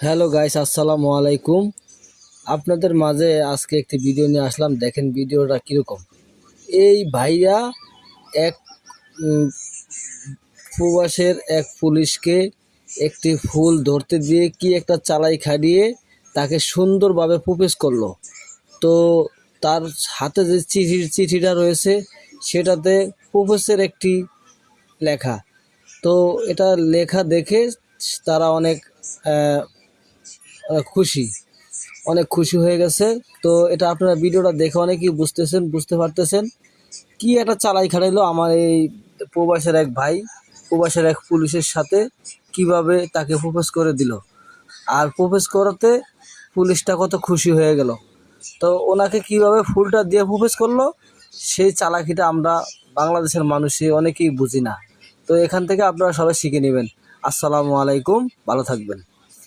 Hello guys, আসসালামু আলাইকুম। আপনাদের মাঝে আজকে একটি ভিডিও নিয়ে আসলাম। দেখেন ভিডিওটা কীরকম। এই ভাইয়া এক প্রবাসের এক পুলিশকে একটি ফুল ধরতে দিয়ে কি একটা চালাই খাটিয়ে তাকে সুন্দরভাবে প্রপোজ করলো। তো তার হাতে যে চিঠিটা রয়েছে সেটাতে প্রপোজের একটি লেখা। তো এটা লেখা দেখে তারা খুশি অনেক খুশি হয়ে গেছে। তো এটা আপনারা ভিডিওটা দেখে অনেকেই বুঝতে পারতেছেন কি একটা চালাই খাটাইলো আমার এই প্রবাসের এক ভাই প্রবাসের এক পুলিশের সাথে কিভাবে তাকে প্রপোজ করে দিল। আর প্রপোজ করাতে পুলিশটা কত খুশি হয়ে গেল। তো ওনাকে কিভাবে ফুলটা দিয়ে প্রপোজ করলো সেই চালাকিটা আমরা বাংলাদেশের মানুষই অনেকেই বুঝি না। তো এখান থেকে আপনারা সবাই শিখে নেবেন। আসসালামু আলাইকুম, ভালো থাকবেন।